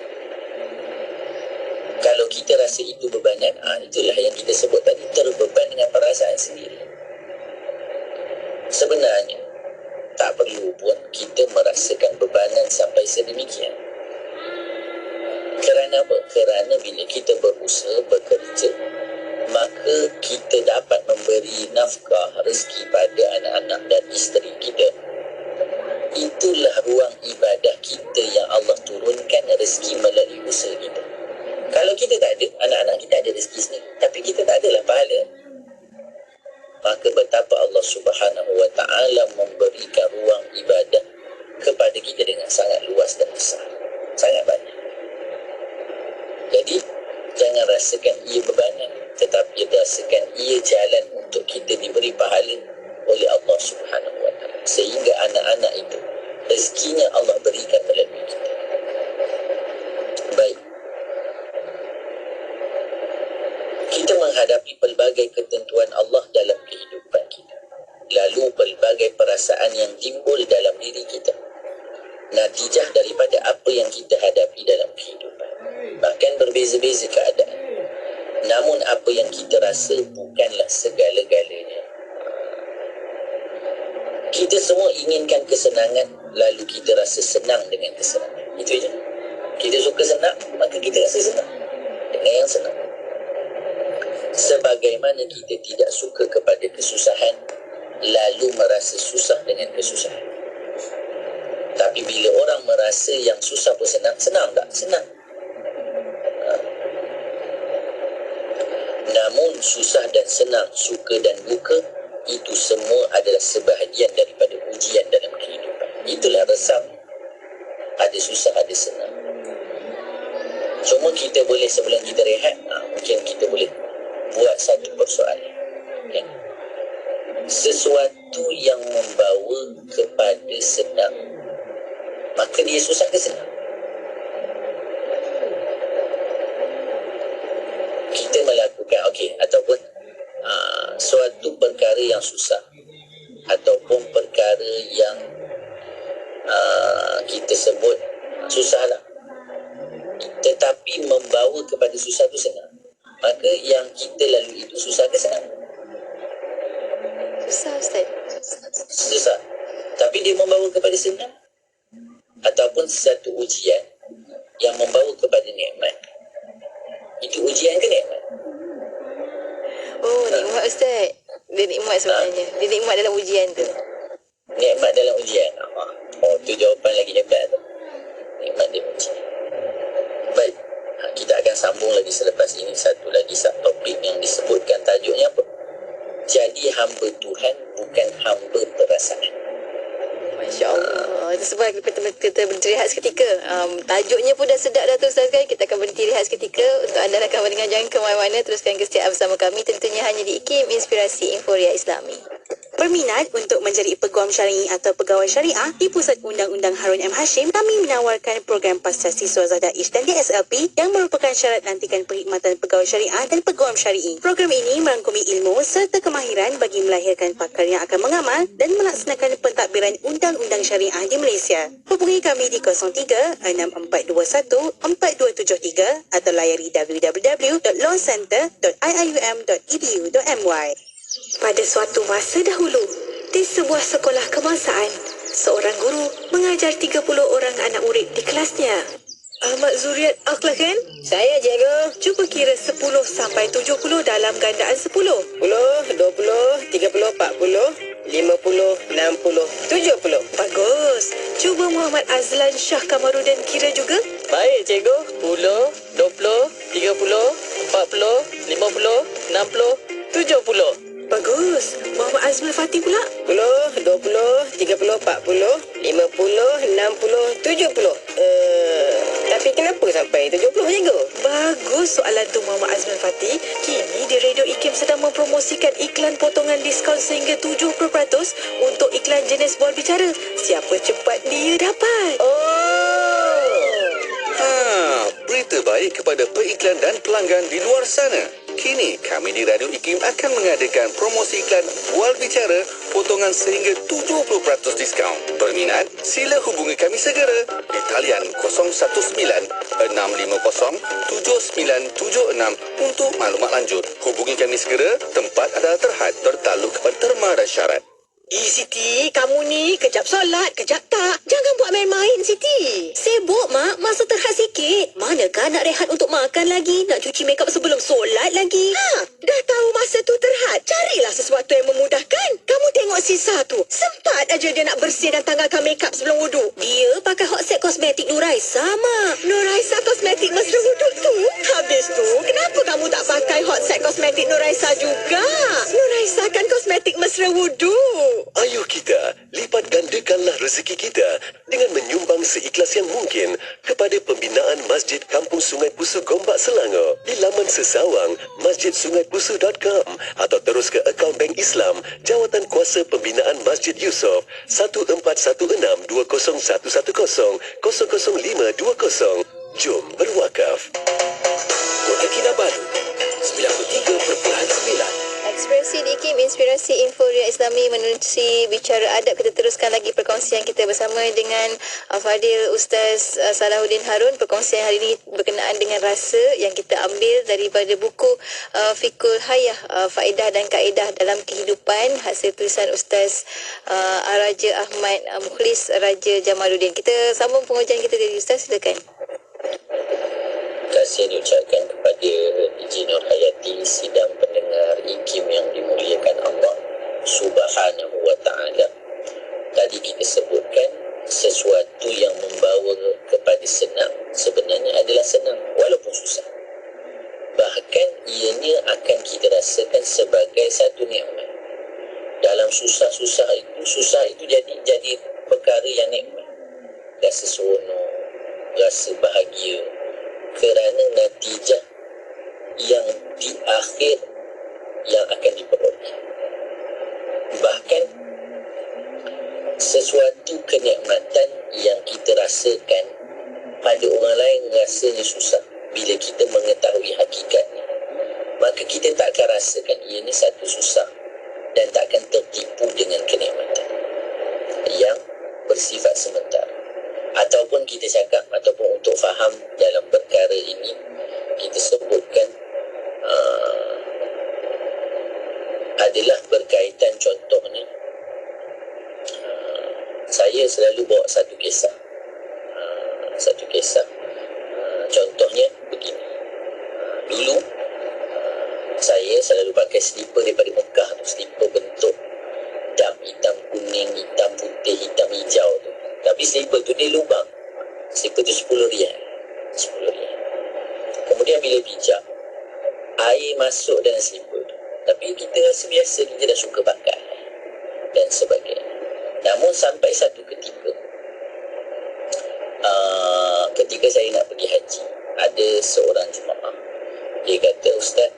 Kalau kita rasa itu bebanan, itulah yang kita sebut tadi, terbeban dengan perasaan sendiri. Sebenarnya tak perlu pun kita merasakan bebanan sampai sedemikian. Kerana apa? Kerana bila kita berusaha, bekerja, maka maka kita dapat memberi nafkah rezeki pada anak-anak dan isteri kita. Itulah ruang ibadah kita yang Allah turunkan rezeki melalui usaha kita. Kalau kita tak ada, anak-anak kita ada rezeki sendiri, tapi kita tak adalah pahala, maka betapa Allah Subhanahu wa ta'ala memberikan ruang ibadah kepada kita dengan sangat luas dan besar, sangat banyak. Jadi jangan rasakan ia bebanan, tetapi rasakan ia jalan untuk kita diberi pahala oleh Allah Subhanahu wa ta'ala, sehingga anak-anak itu rezekinya Allah berikan melalui kita. Baik, kita menghadapi pelbagai ketentuan Allah dalam kehidupan kita, lalu pelbagai perasaan yang timbul dalam diri kita, natijah daripada apa yang kita hadapi dalam kehidupan. Bahkan berbeza-beza keadaan, namun apa yang kita rasa bukanlah segala-galanya. Kita semua inginkan kesenangan, lalu kita rasa senang dengan kesenangan. Itu je. Kita suka senang, maka kita rasa senang dengan yang senang. Sebagaimana kita tidak suka kepada kesusahan, lalu merasa susah dengan kesusahan. Tapi bila orang merasa yang susah pun senang, senang tak? Senang. Namun susah dan senang, suka dan duka, itu semua adalah sebahagian daripada ujian dalam kehidupan. Itulah resam. Ada susah, ada senang. Cuma kita boleh, sebelum kita rehat, mungkin kita boleh buat satu persoalan. Okay? Sesuatu yang membawa kepada senang, maka dia susah ke senang? Kita melakukan, ataupun suatu perkara yang susah, ataupun perkara yang kita sebut susahlah, tetapi membawa kepada susah itu senang, maka yang kita lalui itu susah ke senang?
Susah, Ustaz.
Susah. Tapi dia membawa kepada senang, ataupun satu ujian yang membawa kepada nikmat. Itu ujian ke nikmat?
Oh, nikmat, Ustaz. Dia nikmat sebenarnya. Dia nikmat dalam ujian tu.
Nikmat dalam ujian. Oh, tu jawapan lagi hebat tu. Nikmat dia ujian. Baik, kita akan sambung lagi selepas ini. Satu lagi topik yang disebutkan, tajuknya apa? Jadi hamba Tuhan, bukan hamba perasaan.
Masya Allah. Itu sebab kita berhenti rehat seketika. Tajuknya pun dah sedap dah tu, Ustaz, kan? Kita akan berhenti rehat seketika. Untuk anda rakan pendengar, jangan ke mana-mana. Teruskan kesetiaan bersama kami. Tentunya hanya di IKIM, Inspirasi Inforia Islami.
Berminat untuk menjadi peguam syar'i atau pegawai syariah di Pusat Undang-Undang Harun M. Hashim, kami menawarkan program Pasca Siswa Zadaish dan DSLP yang merupakan syarat lantikan perkhidmatan pegawai syariah dan peguam syar'i. Program ini merangkumi ilmu serta kemahiran bagi melahirkan pakar yang akan mengamal dan melaksanakan pentadbiran undang-undang syariah di Malaysia. Hubungi kami di 03-6421-4273 atau layari www.lawcenter.iium.edu.my. Pada suatu masa dahulu, di sebuah sekolah kebangsaan, seorang guru mengajar 30 orang anak murid di kelasnya. Ahmad Zuriat Aklah, kan?
Saya, cikgu.
Cuba kira 10 sampai 70 dalam gandaan 10.
10, 20, 30, 40, 50, 60, 70.
Bagus. Cuba Muhammad Azlan Shah Kamarudin kira juga.
Baik, cikgu. 10, 20, 30, 40, 50, 60, 70.
Bagus. Muhammad Azmul Fatih pula.
10, 20, 30, 40, 50, 60, 70. Tapi kenapa sampai 70, cikgu?
Bagus soalan tu, Muhammad Azmul Fatih. Kini di Radio IKIM sedang mempromosikan iklan potongan diskaun sehingga 70% untuk iklan jenis bual bicara. Siapa cepat dia dapat.
Berita baik kepada periklan dan pelanggan di luar sana. Kini kami di Radio IKIM akan mengadakan promosi iklan bual bicara potongan sehingga 70% diskaun. Berminat? Sila hubungi kami segera di talian 019-650-7976 untuk maklumat lanjut. Hubungi kami segera. Tempat adalah terhad, tertaluk kepada terma dan syarat.
Siti, kamu ni kejap solat, kejap tak. Jangan buat main-main, Siti. Sibuk, Mak. Masa terhad sikit.
masjid. Manakah nak rehat untuk makan lagi? Nak cuci makeup sebelum solat lagi?
Dah tahu masa tu terhad. Carilah sesuatu yang memudahkan. Kamu tengok Sisa tu. Sempat aja dia nak bersih dan tanggalkan makeup sebelum wuduk.
Dia pakai hot set kosmetik Nuraisa, Mak.
Nuraisa kosmetik mesra wuduk tu. Habis tu, kenapa kamu tak pakai hot set kosmetik Nuraisa juga? Nuraisa kan kosmetik mesra wuduk.
Ayo kita lipat gandakanlah rezeki kita dengan menyumbang seikhlas yang mungkin kepada pembinaan Masjid Kampung Sungai Pusu Gombak Selangor di laman sesawang masjidsungaipusu.com atau terus ke akaun Bank Islam Jawatan Kuasa Pembinaan Masjid Yusof 1416-20110-00520. Jom berwakaf. Kota Kinabalu 93.9.
Ekspresi Dikim Inspirasi Inforia Islami menerusi bicara adab. Kita teruskan lagi perkongsian kita bersama dengan Fadil Ustaz Salahuddin Harun. Perkongsian hari ini berkenaan dengan rasa yang kita ambil daripada buku Fiqhul Hayah, Faedah dan Kaedah dalam Kehidupan, hasil tulisan Ustaz Raja Ahmad Mukhlis Raja Jamaluddin. Kita sambung pengajian kita dari Ustaz, silakan.
Terima kasih diucapkan kepada Encik Nur Hayati, sidang pendengar IKIM yang dimuliakan Allah Subhanahu wa ta'ala. Tadi kita sebutkan sesuatu yang membawa kepada senang sebenarnya adalah senang walaupun susah. Bahkan ianya akan kita rasakan sebagai satu nikmat. Dalam susah itu jadi perkara yang nikmat. Rasa seronok, rasa bahagia, kerana natijah yang di akhir yang akan diperoleh. Bahkan sesuatu kenikmatan yang kita rasakan pada orang lain rasanya susah, bila kita mengetahui hakikatnya, maka kita tak akan rasakan ianya satu susah dan tak akan tertipu dengan kenikmatan yang bersifat sementara. Ataupun kita cakap, ataupun untuk faham dalam perkara ini, kita sebutkan adalah berkaitan, contohnya saya selalu bawa satu kisah. Contohnya begini. Dulu saya selalu pakai slipper daripada Mekah tu, slipper bentuk dam, hitam kuning, hitam putih, hitam hijau tu. Tapi slipper tu dia lubang. Slipper tu 10 riyal. Kemudian bila pijak, air masuk dalam slipper tu. Tapi kita rasa biasa, kita dah suka pakai dan sebagainya. Namun sampai satu ketika, ketika saya nak pergi haji, ada seorang jemaah, dia kata, Ustaz,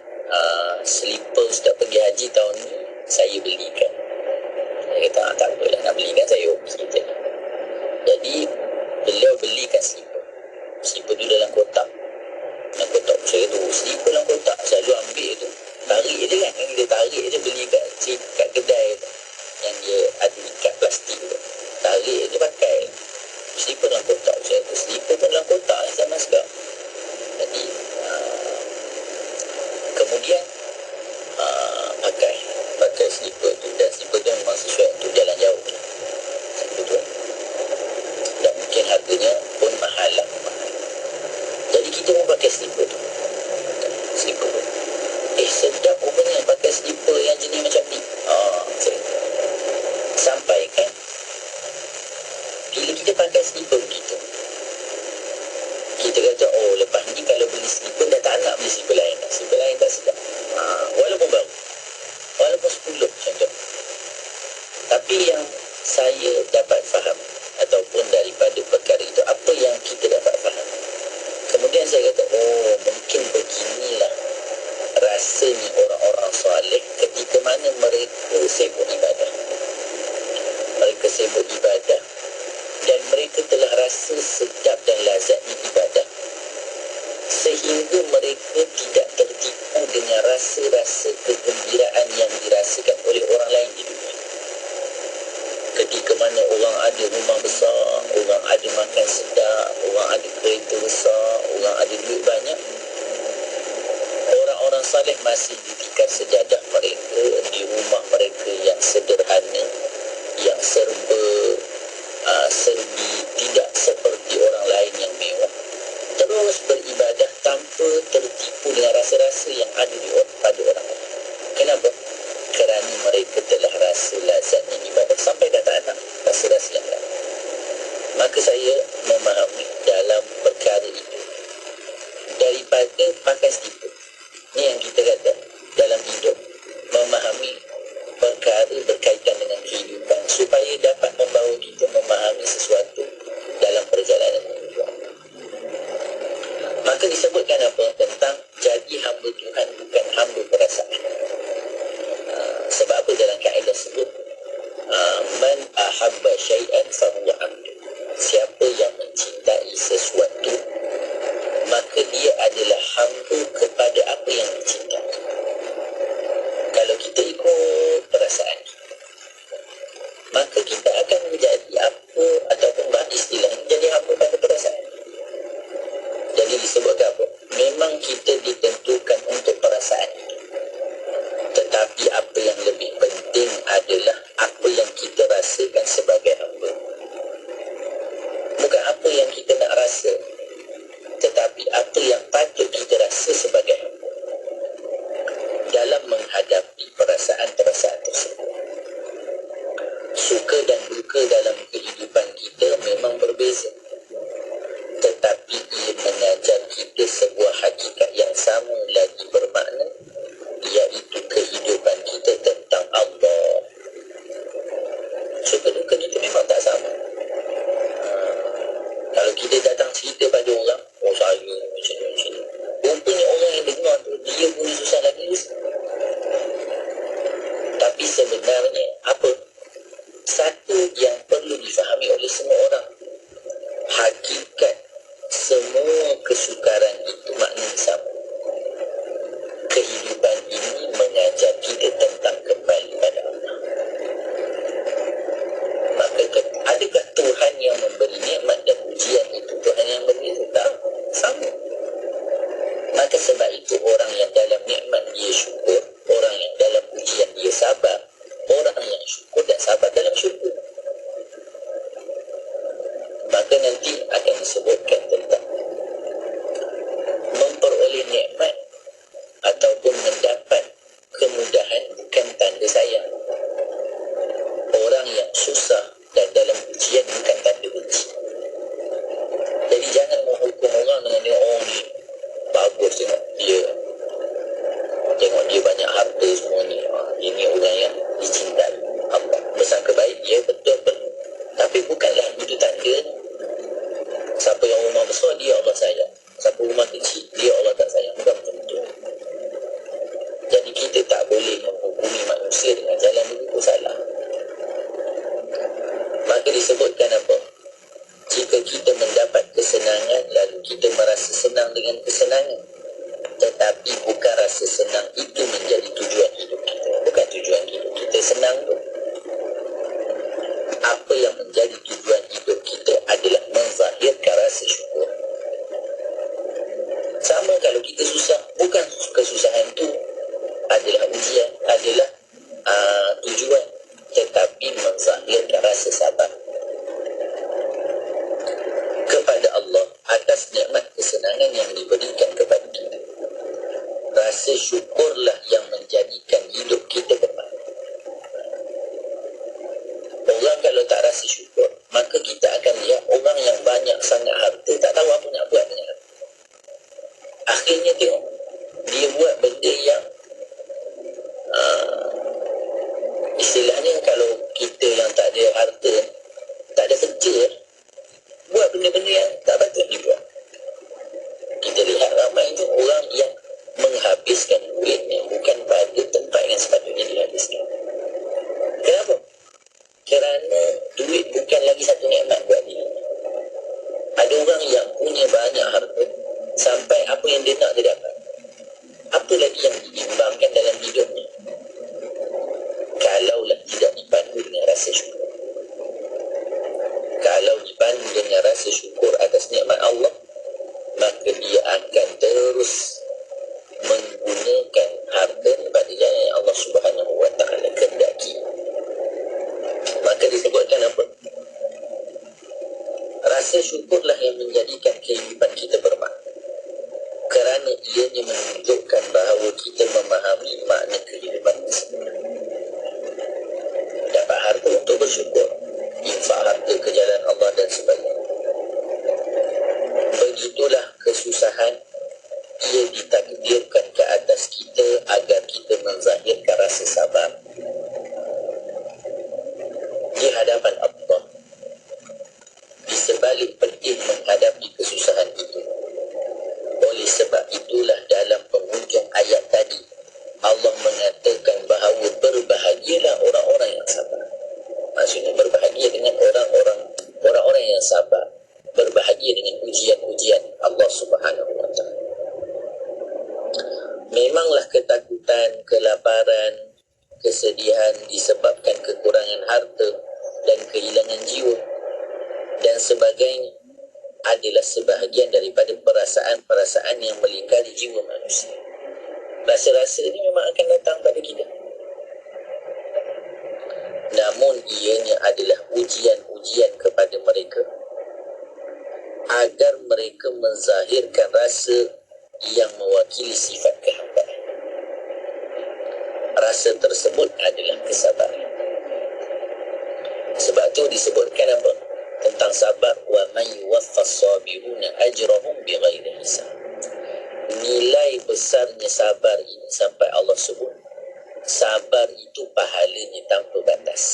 slipper Ustaz pergi haji tahun ni saya belikan. Saya kata, tak apalah, nak belikan saya okey je. Jadi beliau belikan slipper tu dalam kotak. Saya tu slipper dalam kotak, selalu ambil tu, tarik je kan, kita tarik je, beli kat kedai tu yang dia ada ikat plastik tu, tarik je pakai. Slipper dalam kotak, saya tu slipper pun dalam kotak sama sekarang. Jadi kemudian pakai slipper tu, dan slipper tu memang sesuai untuk jalan jauh. Betul. Dan mungkin harganya pun mahal lah. Jadi kita pun pakai slipper tu. Sedap rupanya pakai slipper yang jenis macam ni. Sampai kan bila kita pakai slipper begitu, kita kata, oh lepas ni kalau beli slipper dah tak nak beli slipper lain. Slipper lain tak sedap. Walaupun baru, walaupun 10 contoh. Tapi yang saya dapat faham ataupun daripada perkara itu, apa yang kita dapat faham, kemudian saya kata, oh mungkin beginilah rasanya orang-orang soleh ketika mana mereka sibuk ibadah. Mereka sibuk ibadah dan mereka telah rasa sedap dan lazatnya ibadah, sehingga mereka tidak tertipu dengan rasa-rasa kegembiraan yang dirasakan oleh orang lain di dunia. Ketika mana orang ada rumah besar, orang ada makan sedap, orang ada kereta besar, orang ada duit banyak, orang-orang saleh masih ditikar sejadah mereka di rumah mereka yang sederhana, yang serbi tidak seperti orang lain yang mewah. Terus ada pada orang. Kenapa? Kerana mereka telah rasa lazatnya ibadat sampai kata anak, rasa-rasa yang lain. Maka saya memahami dalam perkara itu daripada pakai stiker. Ini yang kita kata dalam hidup, memahami perkara berkaitan dengan kehidupan supaya dapat membawa kita memahami sesuatu dalam perjalanan hidup. Maka disebutkan apa? Tentang jadi hamba Tuhan bukan hamba perasaan. Sebab apa dalam kaedah sebut man ahabba syai'an fahuwa abdu. Siapa yang mencintai sesuatu, maka dia adalah hamba kepada apa yang dicintai. Kalau kita ikut perasaan, maka kita akan menjadi apa, ataupun istilah menjadi hamba pada perasaan. Jadi disebutkan apa? Memang kita ditentukan untuk perasaan, tetapi apa yang lebih penting adalah apa yang kita rasakan sebagai hamba. Bukan apa yang kita nak rasa, tetapi apa yang patut kita rasa sebagai hamba dalam menghadapi perasaan-perasaan tersebut. Suka dan duka dalam kehidupan kita memang berbeza, tetapi ia mengajar kita sebuah hakikat yang sama lagi bermakna, iaitu kehidupan kita tentang Allah. Suka duka kita memang tak sama. Kalau kita datang cerita pada orang, oh saya macam ni, rupanya orang yang dengar tu dia punya susah lagi. Tapi sebenarnya apa? Satu yang perlu difahami oleh semua orang, hakikat semua kesukaran itu maknanya sama. Kehidupan ini mengajar kita tentang kembali pada Allah. Maka adakah Tuhan yang memberi nikmat dan ujian itu Tuhan yang memberi? Tak, sama. Maka sebab itu orang yang dalam nikmat dia syukur, orang yang dalam ujian dia sabar, orang yang syukur dan sabar dalam syukur. Maka nanti akan disebutkan tentang memperoleh nikmat ataupun mendapat kemudahan bukan tanda sayang. Orang yang susah dan dalam ujian bukan tanda benci. Jadi jangan menghukum orang dengan dia, oh ni bagus, tengok dia banyak harta semua ni, ini orang yang dicintai Allah, bersangka baik, ya betul. Tapi bukanlah itu tanda. Siapa yang rumah besar dia Allah sayang, siapa rumah kecil dia Allah tak sayang, bukan begitu. Jadi kita tak boleh menghukumi manusia dengan jalan begitu, salah. Maka disebutkan apa? Jika kita mendapat kesenangan, lalu kita merasa senang dengan kesenangan, tetapi bukan rasa senang itu menjadi tujuan hidup kita. Bukan tujuan hidup kita senang tu. Apa yang menjadi tujuan hidup kita adalah menzahirkan rasa syukur. Sama kalau kita susah, bukan kesusahan tu adalah ujian, adalah tujuan, tetapi menzahirkan rasa sabar kepada Allah atas nikmat kesenangan yang diberikan kepada kita. Rasa syukurlah yang menjadikan hidup kita bermakna. Orang kalau tak rasa syukur, maka kita akan lihat orang yang banyak sangat harta tak tahu apa nak buat dengan harta. Akhirnya tengok, dia buat benda yang istilahnya kalau kita yang tak ada harta, tak ada kerja, buat benda-benda yang tak patut dibuat. Kita lihat ramai itu orang yang menghabiskan duitnya bukan pada tempat yang sepatutnya dihabiskan. Kenapa? Kerana duit bukan lagi satu nikmat buat dia. Ada orang yang punya banyak harta sampai apa yang dia nak dia dapat. Apa lagi yang diimbangkan dalam hidupnya kalaulah tidak dipandu dengan rasa syukur. Kalau dipandu dengan rasa syukur atas nikmat Allah, maka dia akan terus menggunakan harta pada jalan yang Allah Subhanahu wa ta'ala kehendaki. Maka disebutkan apa? Rasa syukurlah yang menjadikan kehidupan kita bermakna. Kerana kerana ianya menunjukkan bahawa kita memahami makna kehidupan sebenar. Dapat harta untuk bersyukur, infak harta ke jalan Allah dan sebagainya. Begitulah kesusahan, ia ditakdirkan ke atas kita agar kita menzahirkan rasa sabar di hadapan Allah. Di sebalik pedih menghadapi kesusahan itu. Oleh sebab itulah dalam penghujung ayat tadi, Allah mengatakan bahawa berbahagialah orang-orang yang sabar. Maksudnya berbahagia dengan orang-orang yang sabar. Berbahagia dengan ujian-ujian Allah Subhanahu wa Ta'ala. Memanglah ketakutan, kelaparan, kesedihan disebabkan kekurangan harta dan kehilangan jiwa dan sebagainya adalah sebahagian daripada perasaan-perasaan yang melingkari jiwa manusia. Rasa-rasa ini memang akan datang pada kita. Namun ianya adalah ujian-ujian kepada mereka agar mereka menzahirkan rasa yang mewakili sifat kehambaan. Rasa tersebut adalah kesabaran. Sebab itu disebutkan apa? Tentang sabar, wa may yuwaffas sabiruna ajrahum bighairi hisab. Nilai besarnya sabar ini sampai Allah sebut, sabar itu pahalanya tanpa batas.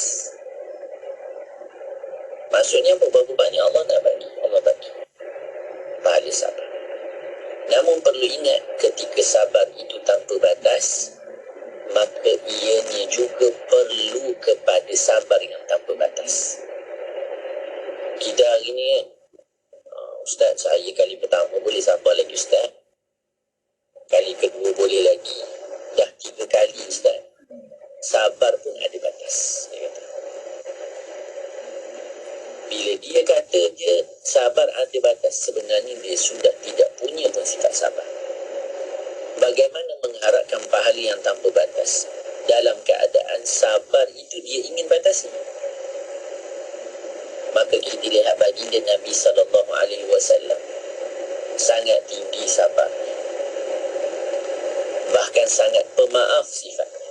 Maksudnya berapa banyak Allah nak bagi? Allah bagi pahala sabar. Namun perlu ingat, ketika sabar itu tanpa batas, maka ianya juga perlu kepada sabar yang tanpa batas. Kita hari ni, Ustaz, saya kali pertama boleh sabar lagi Ustaz, kali kedua boleh lagi, dah 3 kali Ustaz. Sabar pun ada batas, dia kata. Bila dia kata je sabar ada batas, sebenarnya dia sudah tidak punya pun sifat sabar. Bagaimana mengharapkan pahala yang tanpa batas dalam keadaan sabar itu dia ingin batasi? Maka kita lihat baginda Nabi SAW sangat tinggi sabar, bahkan sangat pemaaf sifatnya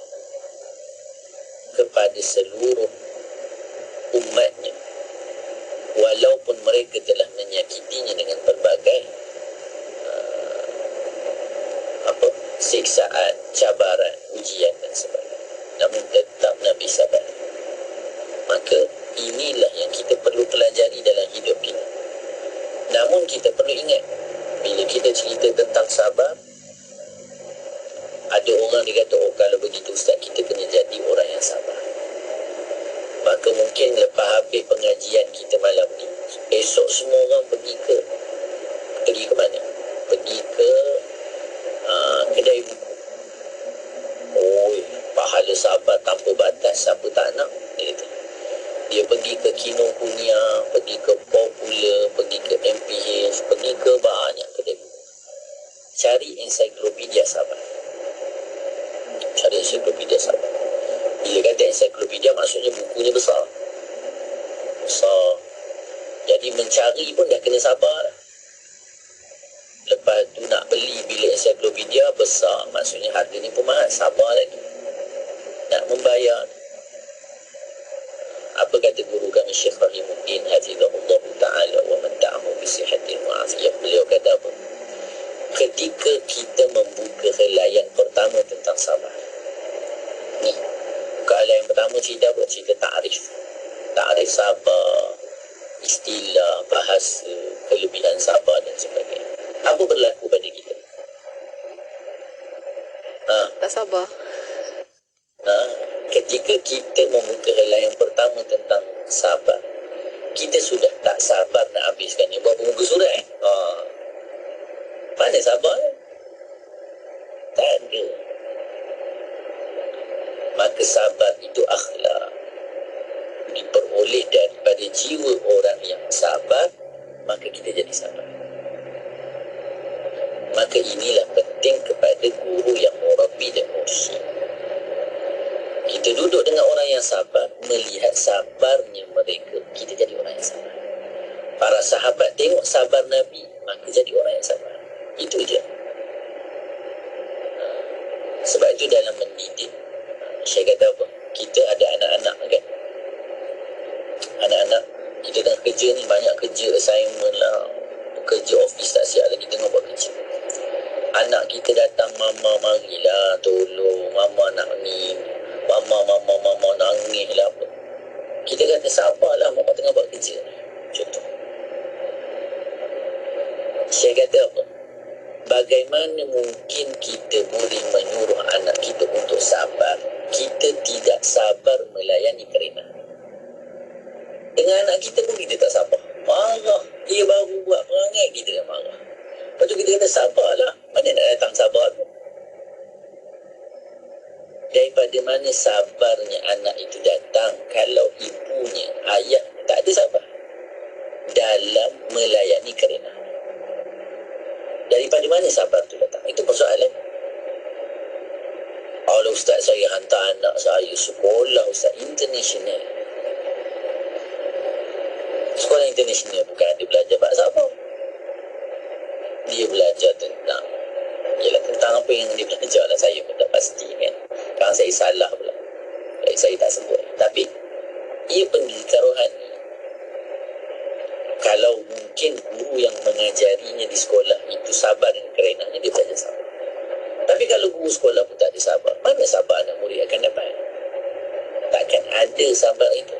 kepada seluruh umatnya, walaupun mereka telah menyakitinya dengan berbagai siksaan, cabaran, ujian dan sebagainya. Namun tetap Nabi sabar. Maka inilah yang kita perlu pelajari dalam hidup kita. Namun kita perlu ingat, bila kita cerita tentang sabar, ada orang dia kata, oh kalau begitu Ustaz, kita kena jadi orang yang sabar. Maka mungkin lepas habis pengajian kita malam ni, esok semua orang pergi ke mana? Pergi ke kedai buku. Oh, pahala sabar tanpa batas, siapa tak nak? Dia pergi ke Kinokuniya, pergi ke Popular, pergi ke MPH, pergi ke banyak kedai buku. Cari ensiklopedia sabar. Cari ensiklopedia sabar. Bila kata ensiklopedia, maksudnya bukunya besar. Jadi mencari pun dah kena sabar lah. Lepas tu nak beli bilik ensiklopedia besar, maksudnya harga ni pun mahal, sabar lagi. Nak membayar. Apa kata guru kami Syekh Rahimuddin Hafizahullah Ta'ala wa man ta'amu bisihatin wa'afiyah. Beliau kata apa? Ketika kita membuka helaian pertama tentang sabar, ni helaian pertama cerita apa? Cerita ta'rif sabar, istilah, bahasa, kelebihan sabar dan sebagainya. Apa berlaku pada kita?
Tak sabar.
Ketika kita membuka helaian pertama tentang sabar, kita sudah tak sabar nak habiskan ni. Buat muka surat mana sabar? Tak ada. Maka sabar itu akhlak, diperoleh daripada jiwa orang yang sabar, maka kita jadi sabar. Maka inilah penting kepada guru yang murabbi dan mursyid. Kita duduk dengan orang yang sabar, melihat sabarnya mereka, kita jadi orang yang sabar. Para sahabat tengok sabar Nabi, maka jadi orang yang sabar. Itu je. Sebab itu dalam mendidik, saya kata apa, kita ada anak-anak kan, anak-anak kita tengah kerja ni, banyak kerja assignment lah, kerja office tak siap lagi, tengah buat kerja. Anak kita datang, mama marilah tolong, mama nak ni, mama nangis lah apa. Kita kata sabarlah, mama tengah buat kerja. Contoh, saya kata apa, bagaimana mungkin kita boleh menyuruh anak kita untuk sabar? Kita tidak sabar melayani kereta. Dengan anak kita pun kita tak sabar, marah. Dia baru buat perangai, kita dah marah. Lepas tu kita kata sabarlah. Mana nak datang sabar tu? Daripada mana sabarnya anak itu datang kalau ibunya, ayah tak ada sabar dalam melayani kereta? Daripada mana sabar tu datang? Itu persoalan. Kalau ustaz, saya hantar anak saya sekolah ustaz international. Sekolah international bukan ada belajar bab sabar. Dia belajar tentang, ialah tentang apa yang dia belajar lah, saya pun tak pasti kan. Kalau saya salah pula, saya tak sebut. Tapi ia pendidikan rohani. Kalau mungkin guru yang mengajarinya di sekolah itu sabar dan kerenanya, dia belajar sabar. Tapi kalau guru sekolah pun tak ada sabar, mana sabar anak murid akan dapat? Takkan ada sabar itu.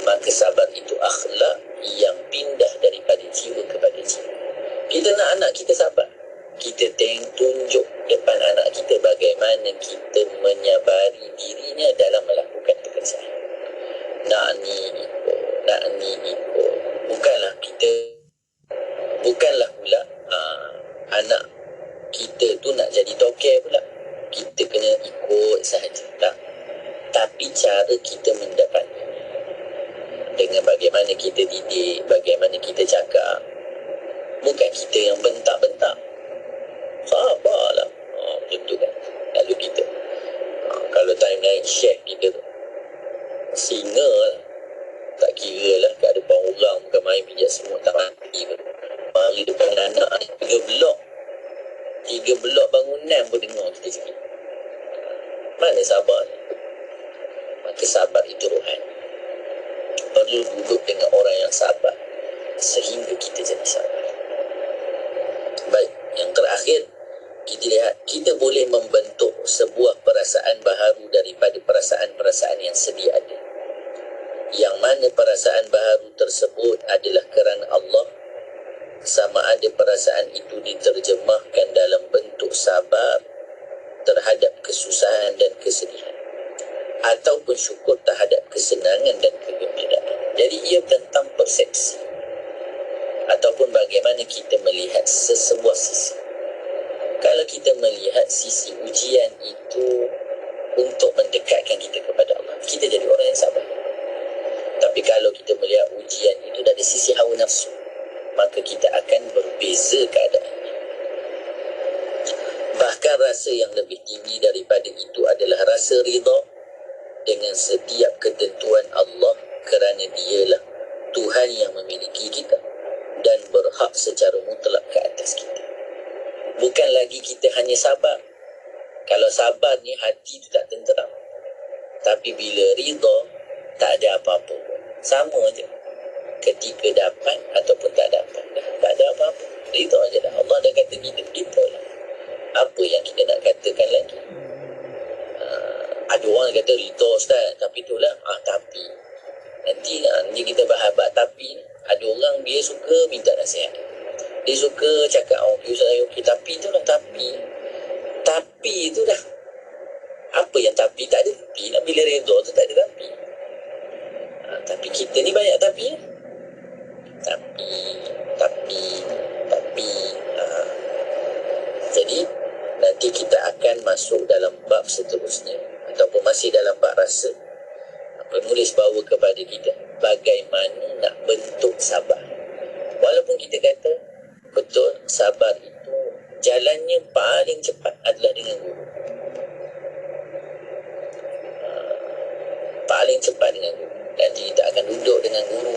Maka sabar itu akhlak yang pindah daripada jiwa kepada jiwa. Kita nak anak kita sabar, kita tunjuk depan anak kita bagaimana kita menyabari dirinya dalam melakukan pekerjaan. Nak ni ikut. Bukanlah pula anak kita tu nak jadi toke pula, kita kena ikut sahaja tak. Tapi cara kita mendapat dengan bagaimana kita didik, bagaimana kita cakap. Bukan kita yang bentak-bentak. Sabarlah. Macam tu kan. Lalu kita, kalau time naik chef kita tu, singa lah. Tak kira lah kat depan orang, bukan main pijak semut tak mati ke. Mari depan anak, 3 blok bangunan pun dengar kita cakap. Mana sabar ni? Maka sabar itu rohani. Perlu duduk dengan orang yang sabar sehingga kita jadi sabar. Baik, yang terakhir, kita lihat kita boleh membentuk sebuah perasaan baharu daripada perasaan-perasaan yang sedia ada. Yang mana perasaan baharu tersebut adalah kerana Allah, sama ada perasaan itu diterjemahkan dalam bentuk sabar terhadap kesusahan dan kesedihan, ataupun syukur terhadap kesenangan dan kegembiraan. Jadi ia tentang persepsi ataupun bagaimana kita melihat sesebuah sisi. Kalau kita melihat sisi ujian itu untuk mendekatkan kita kepada Allah, kita jadi orang yang sabar. Tapi kalau kita melihat ujian itu dari sisi hawa nafsu, maka kita akan berbeza keadaannya. Bahkan rasa yang lebih tinggi daripada itu adalah rasa ridha dengan setiap ketentuan Allah, kerana dialah Tuhan yang memiliki kita dan berhak secara mutlak ke atas kita. Bukan lagi kita hanya sabar. Kalau sabar ni hati tu tak tenteram. Tapi bila ridha, tak ada apa-apa. Sama je. Ketika dapat ataupun tak dapat, tak ada apa-apa. Ridha je dah. Allah dah kata kita lah. Apa yang kita nak katakan lagi? Ada orang kata ridha ustaz, tapi itulah tapi. Nanti kita bahas tapi ni. Ada orang dia suka minta nasihat. Dia suka cakap, okey, tapi tu lah, tapi tu dah. Apa yang tapi? Tak ada tapi. Nak bila redha tu tak ada tapi. Tapi kita ni banyak tapi. Tapi. Jadi, nanti kita akan masuk dalam bab seterusnya. Ataupun masih dalam bab rasa. Penulis bawa kepada kita bagaimana nak bentuk sabar. Walaupun kita kata betul, sabar itu jalannya paling cepat adalah dengan guru. Paling cepat dengan guru. Nanti kita akan duduk dengan guru.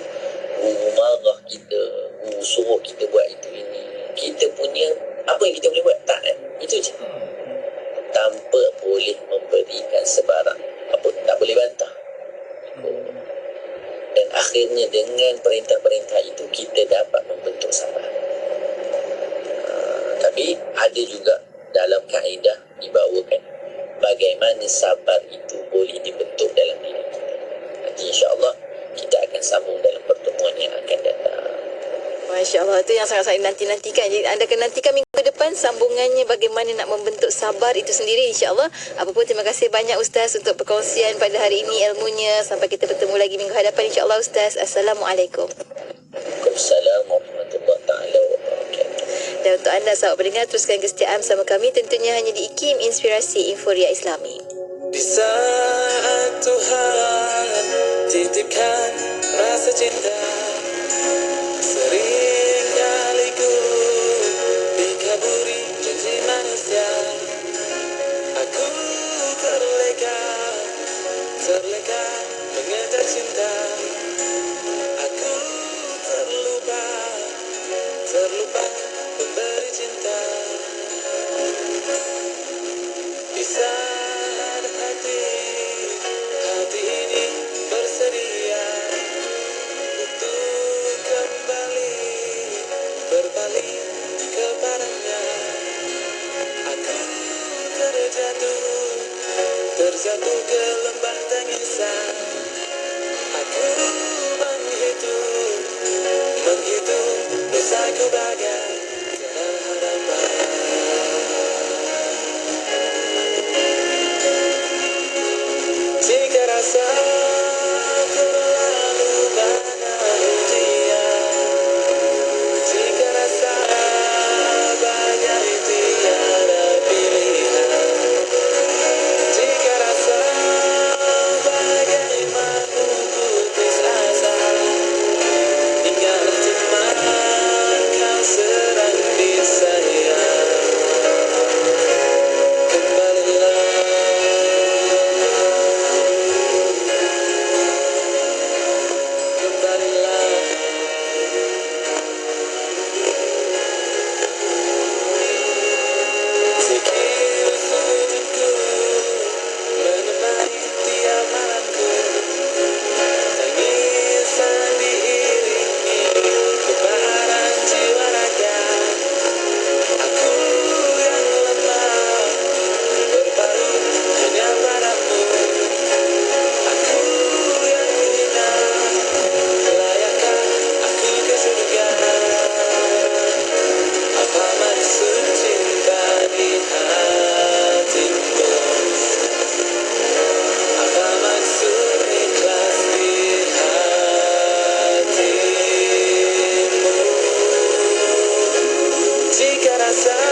Guru marah kita, guru suruh kita buat itu ini. Kita punya, apa yang kita boleh buat? Tak, itu je. tanpa boleh memberikan sebarang apa, tak boleh bantah. Dan akhirnya dengan perintah-perintah itu kita dapat membentuk sabar. Tapi ada juga dalam kaedah dibawakan bagaimana sabar itu boleh dibentuk dalam diri kita. Nanti insya-Allah kita akan sambung dalam pertemuan yang akan datang.
Masya Allah, itu yang sangat-sangat nanti-nantikan. Jadi anda akan nantikan minggu depan sambungannya bagaimana nak membentuk sabar itu sendiri, insya-Allah. Apapun, terima kasih banyak Ustaz untuk perkongsian pada hari ini ilmunya. Sampai kita bertemu lagi minggu hadapan, insya-Allah Ustaz. Assalamualaikum.
Waalaikumsalam warahmatullahi taala wabarakatuh.
Dan untuk anda sahabat pendengar, teruskan kesetiaan bersama kami tentunya hanya di IKIM Inspirasi Inforia Islami.
Di saat Tuhan titipkan rasa cinta, seringkali ku dikaburi janji manusia. Aku terleka mengejar cinta. Aku terlupa memberi cinta. Di saat hati ini bersedia untuk kembali berbalik kepadanya. Aku terjatuh ke lembah tangisan. Aku menghitung dosaku bagai tiada harapan. Jika rasa terlalu banyak ujian, jika rasa bagai tiada pilihan, jika rasa bagai putus asa, hingga teman kau serang di saya. Jika rasa